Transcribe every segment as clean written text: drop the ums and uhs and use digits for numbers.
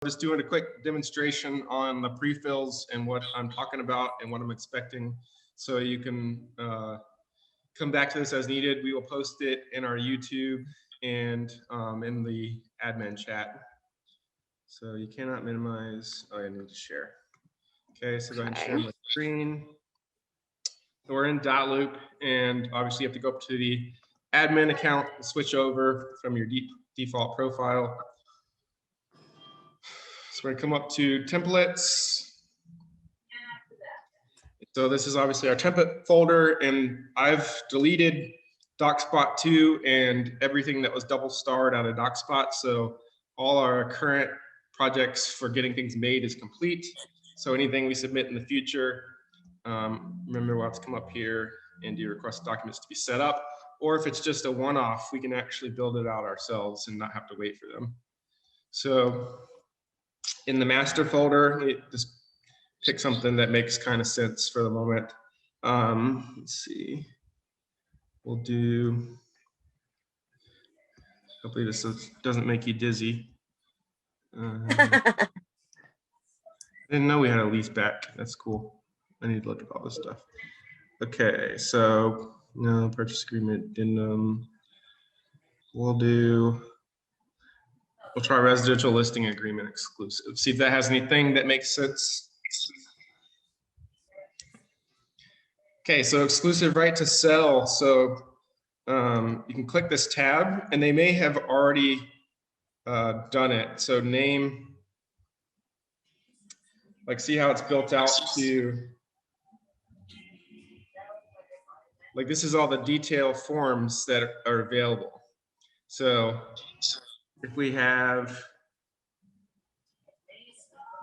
Just doing a quick demonstration on the pre-fills and what I'm talking about and what I'm expecting. So you can come back to this as needed. We will post it in our YouTube and in the admin chat. So you cannot minimize. Oh, I need to share. Okay, so go ahead and share my screen. So we're in DotLoop, and obviously you have to go up to the admin account and switch over from your default profile. So we're gonna come up to templates. So this is obviously our template folder, and I've deleted DocSpot 2 and everything that was double starred out of DocSpot. So all our current projects for getting things made is complete. So anything we submit in the future, remember we'll have to come up here and do request documents to be set up. Or if it's just a one-off, we can actually build it out ourselves and not have to wait for them. So in the master folder, just pick something that makes kind of sense for the moment. Let's see. We'll do, hopefully this doesn't make you dizzy. I didn't know we had a lease back. That's cool. I need to look at all this stuff. Okay, so no purchase agreement. We'll try residential listing agreement exclusive. See if that has anything that makes sense. Okay, so exclusive right to sell. So you can click this tab, and they may have already done it. So name, like see how it's built out to, like this is all the detail forms that are available. So if we have,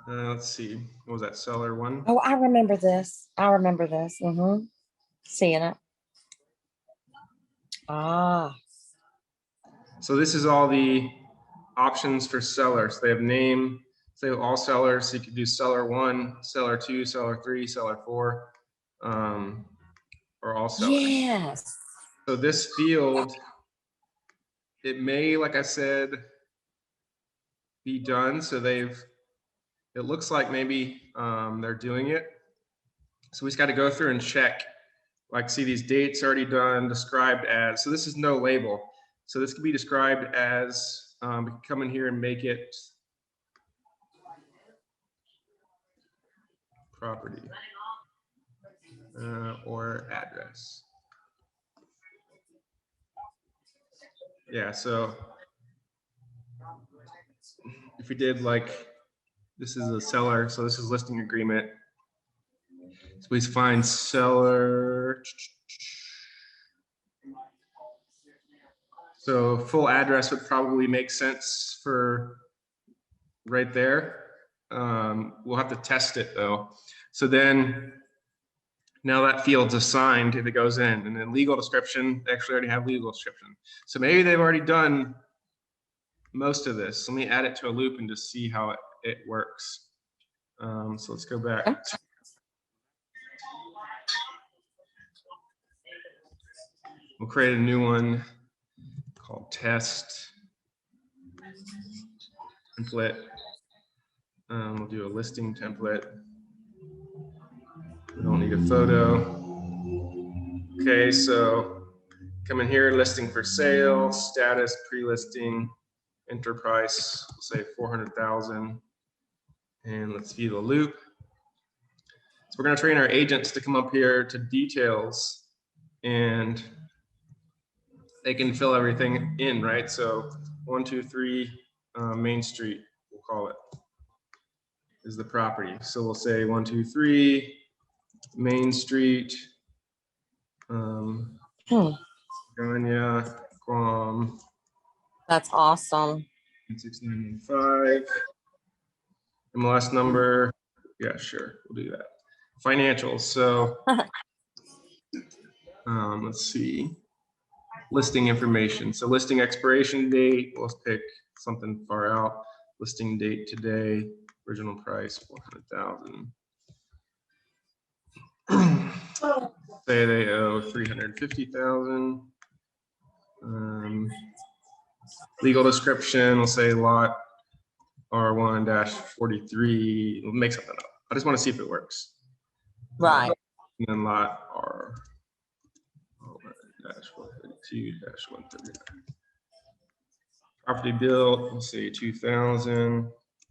let's see, what was that, seller one? Oh, I remember this. Mm-hmm. Seeing it. Ah. So this is all the options for sellers. They have name, they have all sellers. So you could do seller 1, seller 2, seller 3, seller 4, or all sellers. Yes. So this field, it may, like I said, be done. So it looks like maybe they're doing it. So we just got to go through and check, like see these dates already done, described as, so this is no label. So this can be described as, we can come in here and make it property or address. Yeah, so if we did like, this is a seller, so this is listing agreement. So we find seller. So full address would probably make sense for right there. We'll have to test it though. So then now that field's assigned if it goes in, and then legal description, they actually already have legal description. So maybe they've already done most of this. Let me add it to a loop and just see how it works. So let's go back. We'll create a new one called test template. We'll do a listing template. We don't need a photo. Okay, so come in here, listing for sale, status, pre-listing, enter price, we'll say 400,000. And let's view the loop. So we're gonna train our agents to come up here to details, and they can fill everything in, right? So 1, 2, 3 Main Street, we'll call it, is the property. So we'll say 1, 2, 3 Main Street, Guam. That's awesome. 6915. MLS number. Yeah, sure, we'll do that. Financials. So let's see. Listing information. So listing expiration date. Let's pick something far out. Listing date today. Original price 400,000. Say they owe 350,000. Legal description, we'll say lot R1-43. We'll make something up. I just want to see if it works. Right. And then lot R-1-132-139. Property built, let's see, 2,000,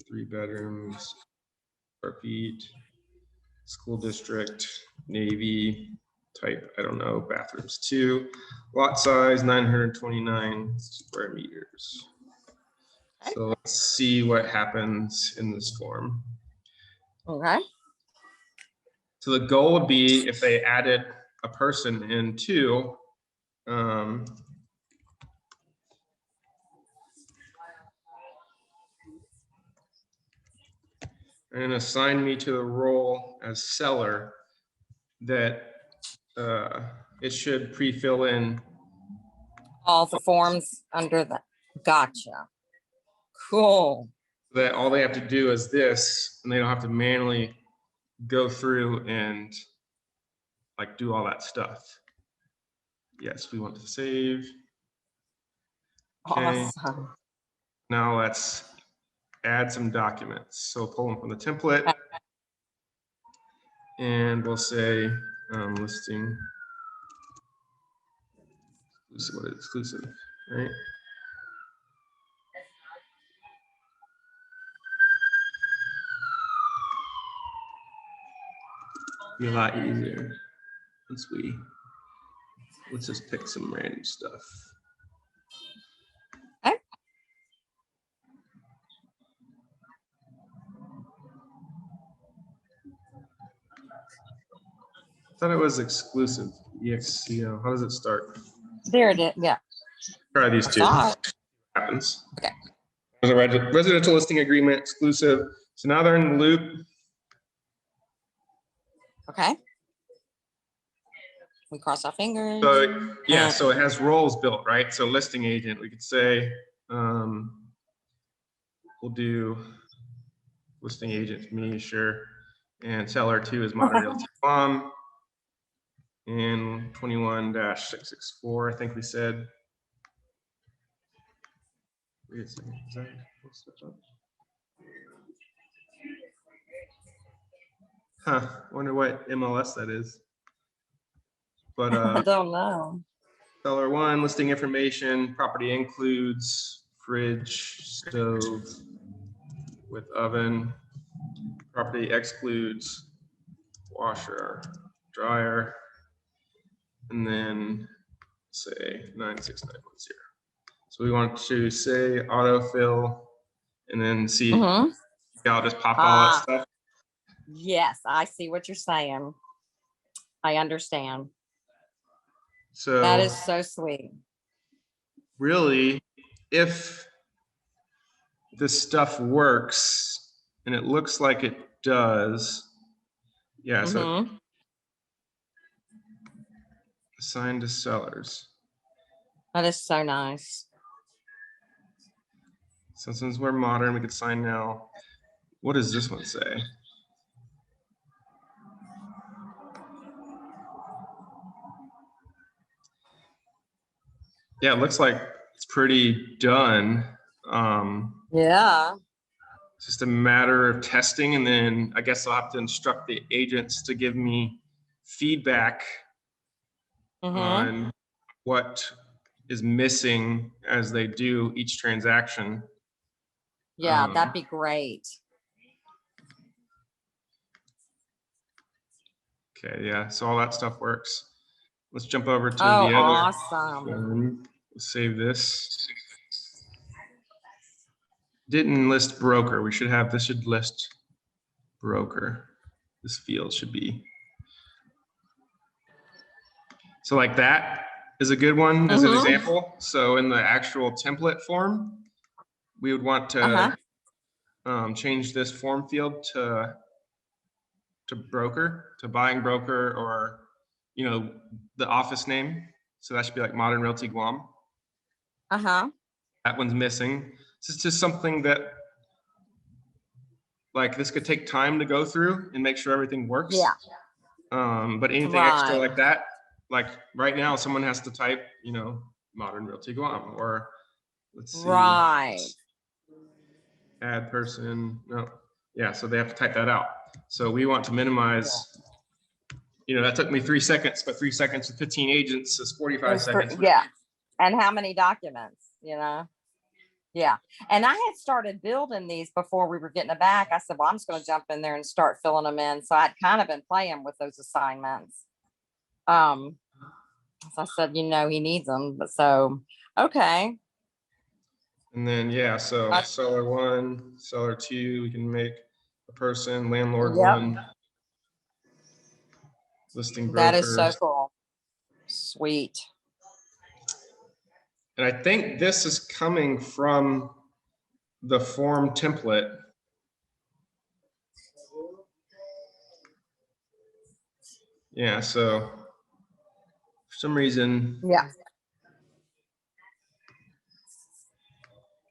3 bedrooms, square feet, school district, Navy, type, I don't know, bathrooms 2, lot size 929 square meters. So let's see what happens in this form. Okay. So the goal would be if they added a person in too, and assign me to the role as seller, that it should pre-fill in All the forms under the, gotcha. Cool. that all they have to do is this, and they don't have to manually go through and like do all that stuff. Yes, we want to save. Okay. Awesome. Now let's add some documents. So pull them from the template, and we'll say listing. What is exclusive, right? Be a lot easier once let's just pick some random stuff. Okay. I thought it was exclusive. EXCO. How does it start? There it is. Yeah. Try these two. Happens. Okay. There's a residential listing agreement, exclusive. So now they're in the loop. Okay. We cross our fingers. So yeah, so it has roles built, right? So listing agent, we could say we'll do listing agent, me, sure. And seller 2 is Modern Realty Guam. And 21-664, I think we said. Wait a second, is that what's that up? Huh, wonder what MLS that is. But I don't know. seller 1, listing information, property includes fridge, stove with oven. Property excludes washer, dryer, and then say 96910. So we want to say autofill and then see, I'll just pop all that stuff. Yes, I see what you're saying. I understand. So that is so sweet. Really, if this stuff works, and it looks like it does, yeah, so assign to sellers. That is so nice. So since we're modern, we could sign now. What does this one say? Yeah, it looks like it's pretty done. Yeah. It's just a matter of testing, and then I guess I'll have to instruct the agents to give me feedback on what is missing as they do each transaction. Yeah, that'd be great. Okay, yeah, so all that stuff works. Let's jump over to the other. Awesome. Let's save this. Didn't list broker. We should have, this should list broker. This field should be. So like that is a good one as an example. So in the actual template form, we would want to change this form field to broker, to buying broker, or the office name. So that should be like Modern Realty Guam. That one's missing. This is just something that like this could take time to go through and make sure everything works. Yeah. But anything extra like that, like right now, someone has to type, Modern Realty Guam, or let's see. Right. add person, no. Yeah, so they have to type that out. So we want to minimize, that took me 3 seconds, but 3 seconds with 15 agents is 45 seconds. Yeah. And how many documents, Yeah. And I had started building these before we were getting it back. I said, well, I'm just going to jump in there and start filling them in. So I'd kind of been playing with those assignments. So I said, he needs them. But so, okay. And then, yeah, so seller 1, seller 2, we can make a person, landlord 1, listing broker. That is so cool. Sweet. And I think this is coming from the form template. Yeah, so for some reason,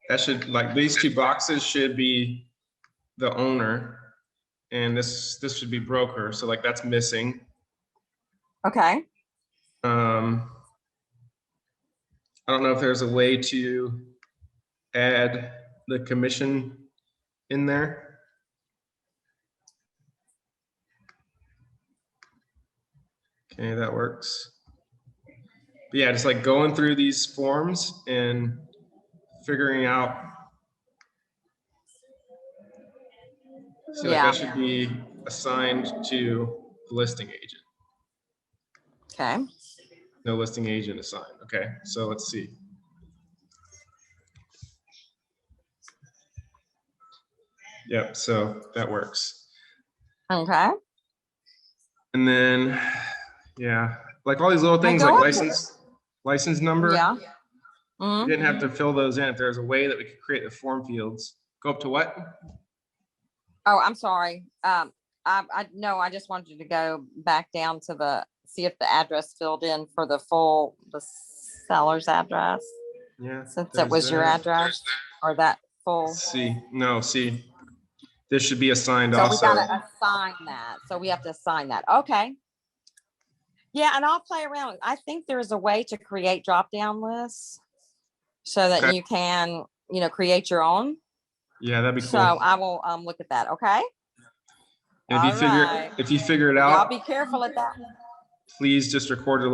that should, like, these 2 boxes should be the owner, and this should be broker. So like that's missing. Okay. I don't know if there's a way to add the commission in there. Okay, that works. But yeah, just like going through these forms and figuring out. So like that should be assigned to the listing agent. Okay. No listing agent assigned. Okay, so let's see. Yep, so that works. Okay. And then, yeah, like all these little things like license number. Yeah. You didn't have to fill those in. If there's a way that we could create the form fields. Go up to what? Oh, I'm sorry. No, I just wanted you to go back down to see if the address filled in for the seller's address. Yeah. Since it was your address or that full. See, no, see, this should be assigned so also. So we gotta assign that. So we have to assign that. Okay. Yeah, and I'll play around. I think there's a way to create drop-down lists so that you can, create your own. Yeah, that'd be cool. So I will look at that. Okay. And if you figure it out, y'all be careful at that. Please just record a little.